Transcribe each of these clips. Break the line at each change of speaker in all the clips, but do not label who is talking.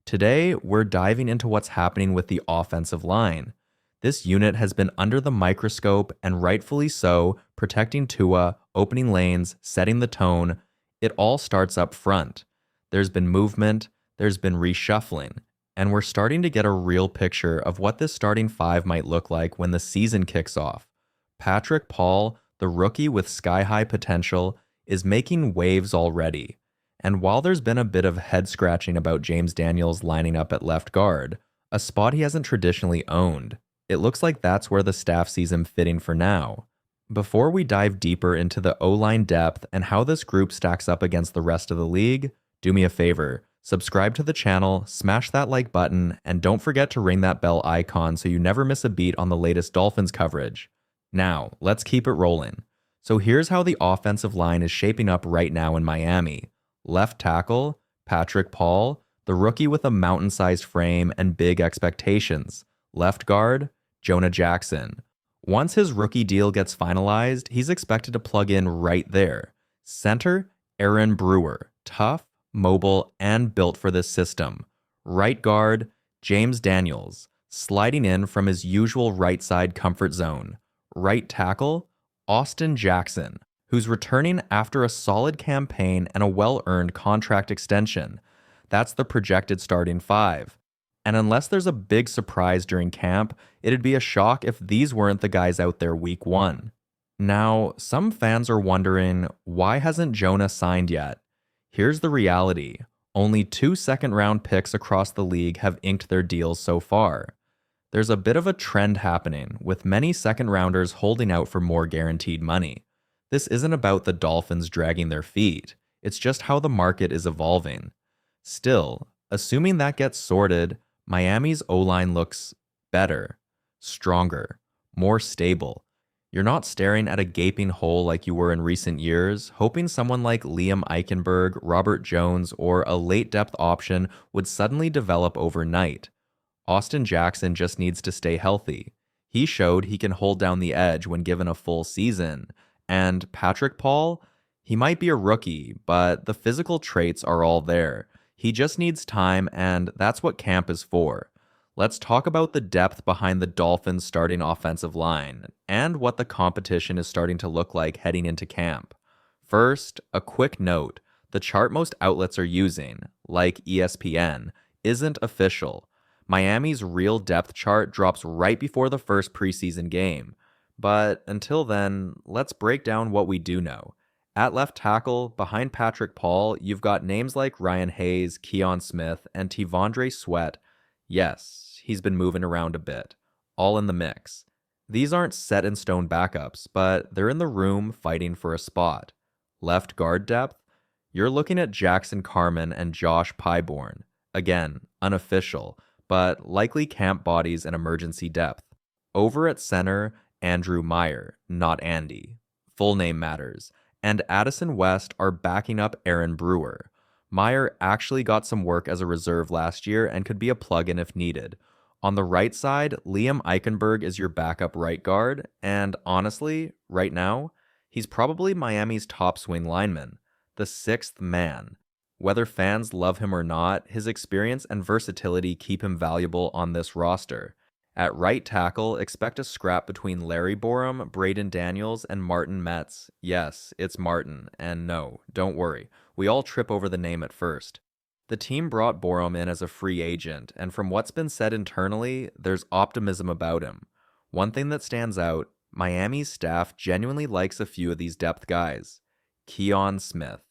Today, we're diving into what's happening with the offensive line. This unit has been under the microscope, and rightfully so, protecting Tua, opening lanes, setting the tone. It all starts up front. There's been movement, there's been reshuffling, and we're starting to get a real picture of what this starting five might look like when the season kicks off. Patrick Paul, the rookie with sky-high potential, is making waves already. And while there's been a bit of head-scratching about James Daniels lining up at left guard, a spot he hasn't traditionally owned, it looks like that's where the staff sees him fitting for now. Before we dive deeper into the O-line depth and how this group stacks up against the rest of the league, do me a favor, subscribe to the channel, smash that like button, and don't forget to ring that bell icon so you never miss a beat on the latest Dolphins coverage. Now, let's keep it rolling. So here's how the offensive line is shaping up right now in Miami. Left tackle, Patrick Paul, the rookie with a mountain-sized frame and big expectations. Left guard, Jonah Jackson. Once his rookie deal gets finalized, he's expected to plug in right there. Center, Aaron Brewer, tough, mobile, and built for this system. Right guard, James Daniels, sliding in from his usual right side comfort zone. Right tackle, Austin Jackson, who's returning after a solid campaign and a well-earned contract extension. That's the projected starting five. And unless there's a big surprise during camp, it'd be a shock if these weren't the guys out there week one. Now, some fans are wondering, why hasn't Jonah signed yet? Here's the reality. Only 2 second-round picks across the league have inked their deals so far. There's a bit of a trend happening, with many second-rounders holding out for more guaranteed money. This isn't about the Dolphins dragging their feet. It's just how the market is evolving. Still, assuming that gets sorted, Miami's O-line looks better, stronger, more stable. You're not staring at a gaping hole like you were in recent years, hoping someone like Liam Eichenberg, Robert Jones, or a late depth option would suddenly develop overnight. Austin Jackson just needs to stay healthy. He showed he can hold down the edge when given a full season. And Patrick Paul, he might be a rookie, but the physical traits are all there. He just needs time, and that's what camp is for. Let's talk about the depth behind the Dolphins' starting offensive line and what the competition is starting to look like heading into camp. First, a quick note. The chart most outlets are using, like ESPN, isn't official. Miami's real depth chart drops right before the first preseason game. But until then, let's break down what we do know. At left tackle, behind Patrick Paul, you've got names like Ryan Hayes, Keon Smith, and Tivondre Sweat. Yes, he's been moving around a bit. All in the mix. These aren't set-in-stone backups, but they're in the room fighting for a spot. Left guard depth, you're looking at Jackson Carman and Josh Pyborn. Again, unofficial, but likely camp bodies and emergency depth. Over at center, Andrew Meyer, not Andy. Full name matters. And Addison West are backing up Aaron Brewer. Meyer actually got some work as a reserve last year and could be a plug-in if needed. On the right side, Liam Eichenberg is your backup right guard, and honestly, right now, he's probably Miami's top swing lineman, the sixth man. Whether fans love him or not, his experience and versatility keep him valuable on this roster. At right tackle, expect a scrap between Larry Borom, Brandon Daniels, and Martin Metz. Yes, it's Martin, and no, don't worry, we all trip over the name at first. The team brought Borom in as a free agent, and from what's been said internally, there's optimism about him. One thing that stands out, Miami's staff genuinely likes a few of these depth guys. Keon Smith.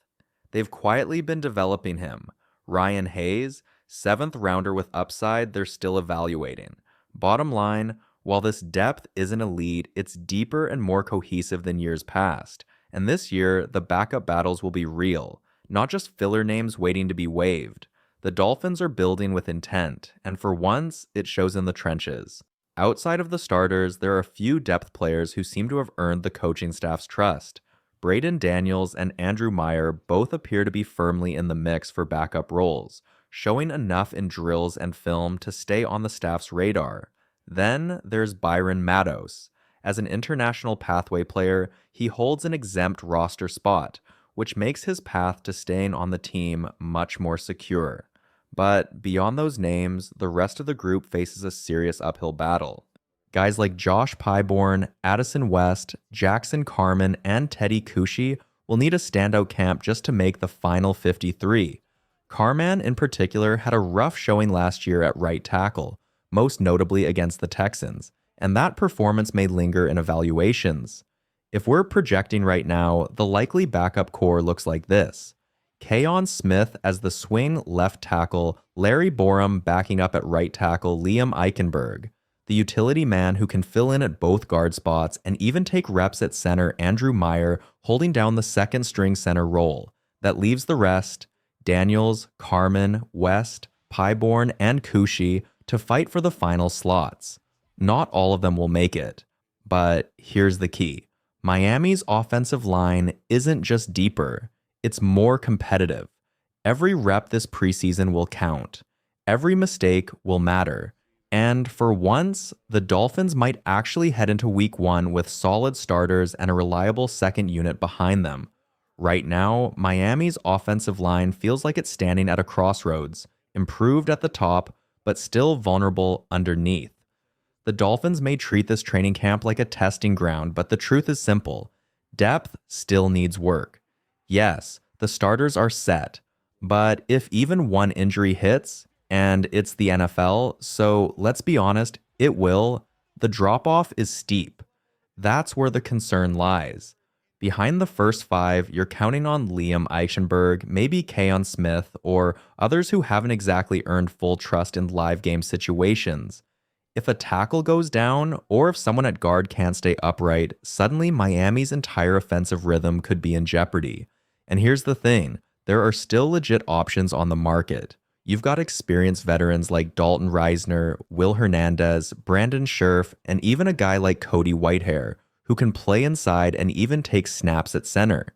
They've quietly been developing him. Ryan Hayes, 7th rounder with upside they're still evaluating. Bottom line, while this depth isn't elite, it's deeper and more cohesive than years past. And this year, the backup battles will be real, not just filler names waiting to be waived. The Dolphins are building with intent, and for once, it shows in the trenches. Outside of the starters, there are a few depth players who seem to have earned the coaching staff's trust. Brandon Daniels and Andrew Meyer both appear to be firmly in the mix for backup roles, showing enough in drills and film to stay on the staff's radar. Then there's Byron Matos. As an international pathway player, he holds an exempt roster spot, which makes his path to staying on the team much more secure. But beyond those names, the rest of the group faces a serious uphill battle. Guys like Josh Pyborn, Addison West, Jackson Carman, and Teddy Kushi will need a standout camp just to make the final 53. Carman, in particular, had a rough showing last year at right tackle, most notably against the Texans, and that performance may linger in evaluations. If we're projecting right now, the likely backup core looks like this. Keon Smith as the swing left tackle, Larry Borom backing up at right tackle, Liam Eichenberg. The utility man who can fill in at both guard spots and even take reps at center, Andrew Meyer, holding down the second string center role. That leaves the rest, Daniels, Carman, West, Pyborn, and Kushi, to fight for the final slots. Not all of them will make it, but here's the key. Miami's offensive line isn't just deeper, it's more competitive. Every rep this preseason will count. Every mistake will matter. And for once, the Dolphins might actually head into week 1 with solid starters and a reliable second unit behind them. Right now, Miami's offensive line feels like it's standing at a crossroads, improved at the top, but still vulnerable underneath. The Dolphins may treat this training camp like a testing ground, but the truth is simple. Depth still needs work. Yes, the starters are set, but if even one injury hits, and it's the NFL, so let's be honest, it will, the drop-off is steep. That's where the concern lies. Behind the first 5, you're counting on Liam Eichenberg, maybe Keon Smith, or others who haven't exactly earned full trust in live game situations. If a tackle goes down, or if someone at guard can't stay upright, suddenly Miami's entire offensive rhythm could be in jeopardy. And here's the thing, there are still legit options on the market. You've got experienced veterans like Dalton Risner, Will Hernandez, Brandon Scherff, and even a guy like Cody Whitehair, who can play inside and even take snaps at center.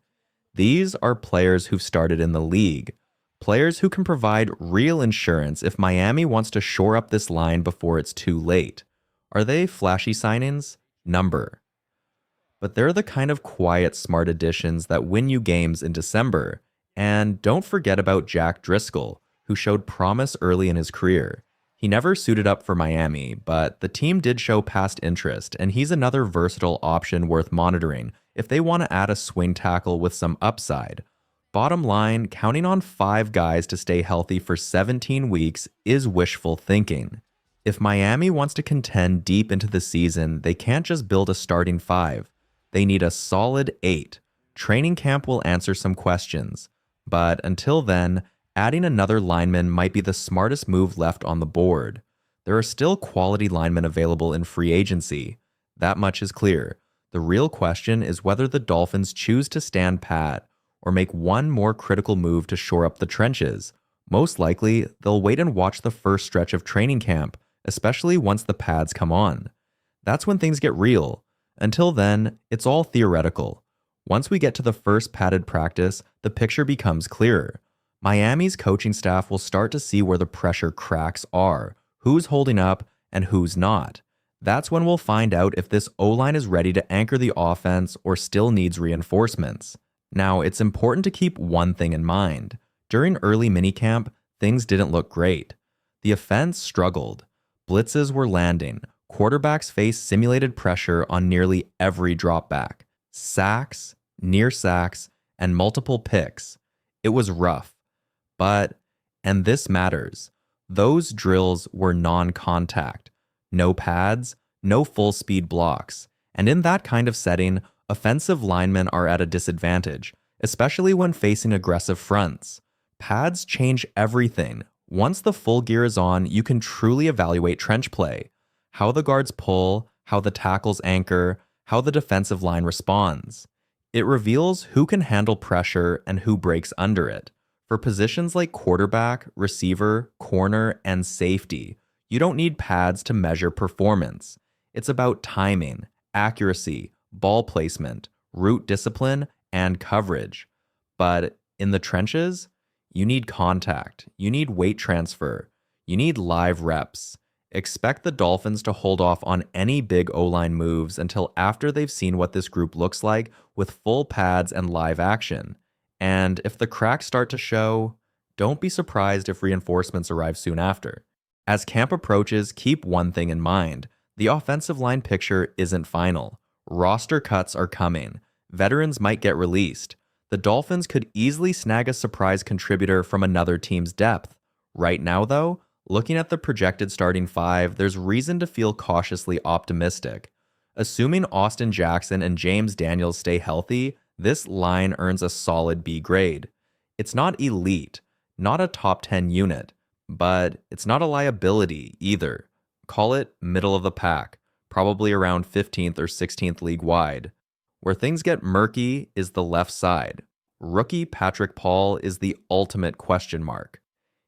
These are players who've started in the league. Players who can provide real insurance if Miami wants to shore up this line before it's too late. Are they flashy signings? Number. But they're the kind of quiet, smart additions that win you games in December. And don't forget about Jack Driscoll, who showed promise early in his career. He never suited up for Miami, but the team did show past interest, and he's another versatile option worth monitoring if they want to add a swing tackle with some upside. Bottom line, counting on 5 guys to stay healthy for 17 weeks is wishful thinking. If Miami wants to contend deep into the season, they can't just build a starting 5. They need a solid 8. Training camp will answer some questions, but until then, adding another lineman might be the smartest move left on the board. There are still quality linemen available in free agency. That much is clear. The real question is whether the Dolphins choose to stand pat or make one more critical move to shore up the trenches. Most likely, they'll wait and watch the first stretch of training camp, especially once the pads come on. That's when things get real. Until then, it's all theoretical. Once we get to the first padded practice, the picture becomes clearer. Miami's coaching staff will start to see where the pressure cracks are, who's holding up and who's not. That's when we'll find out if this O-line is ready to anchor the offense or still needs reinforcements. Now, it's important to keep one thing in mind. During early minicamp, things didn't look great. The offense struggled. Blitzes were landing. Quarterbacks faced simulated pressure on nearly every dropback. Sacks, near sacks, and multiple picks. It was rough. But, and this matters, those drills were non-contact. No pads, no full-speed blocks. And in that kind of setting, offensive linemen are at a disadvantage, especially when facing aggressive fronts. Pads change everything. Once the full gear is on, you can truly evaluate trench play. How the guards pull, how the tackles anchor, how the defensive line responds. It reveals who can handle pressure and who breaks under it. For positions like quarterback, receiver, corner, and safety, you don't need pads to measure performance. It's about timing, accuracy, ball placement, route discipline, and coverage. But in the trenches, you need contact, you need weight transfer, you need live reps. Expect the Dolphins to hold off on any big O-line moves until after they've seen what this group looks like with full pads and live action. And if the cracks start to show, Don't be surprised if reinforcements arrive soon after. As camp approaches, keep one thing in mind. The offensive line picture isn't final. Roster cuts are coming. Veterans might get released. The Dolphins could easily snag a surprise contributor from another team's depth. Right now, though, looking at the projected starting five, there's reason to feel cautiously optimistic. Assuming Austin Jackson and James Daniels stay healthy, this line earns a solid B grade. It's not elite, not a top 10 unit, but it's not a liability either. Call it middle of the pack, probably around 15th or 16th league wide. Where things get murky is the left side. Rookie Patrick Paul is the ultimate question mark.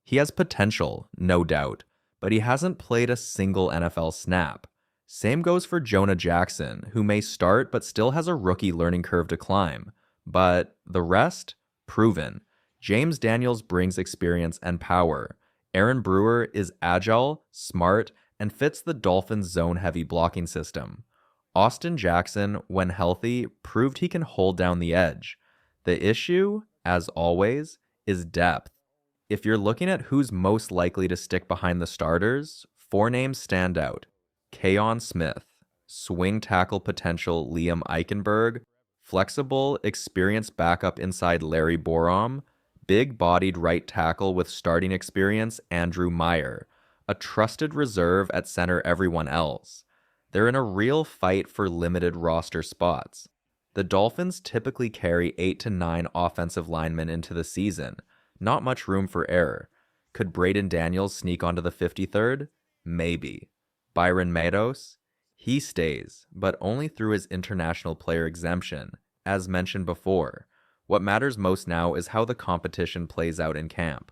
He has potential, no doubt, but he hasn't played a single NFL snap. Same goes for Jonah Jackson, who may start but still has a rookie learning curve to climb. But the rest? Proven. James Daniels brings experience and power. Aaron Brewer is agile, smart, and fits the Dolphins' zone-heavy blocking system. Austin Jackson, when healthy, proved he can hold down the edge. The issue, as always, is depth. If you're looking at who's most likely to stick behind the starters, 4 names stand out. Keon Smith, swing tackle potential Liam Eichenberg, flexible, experienced backup inside Larry Borom, big-bodied right tackle with starting experience Andrew Meyer, a trusted reserve at center everyone else. They're in a real fight for limited roster spots. The Dolphins typically carry 8 to 9 offensive linemen into the season. Not much room for error. Could Brandon Daniels sneak onto the 53rd? Maybe. Byron Matos? He stays, but only through his international player exemption, as mentioned before. What matters most now is how the competition plays out in camp.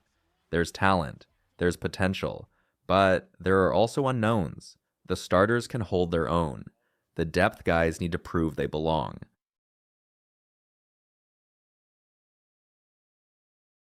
There's talent, there's potential, but there are also unknowns. The starters can hold their own. The depth guys need to prove they belong.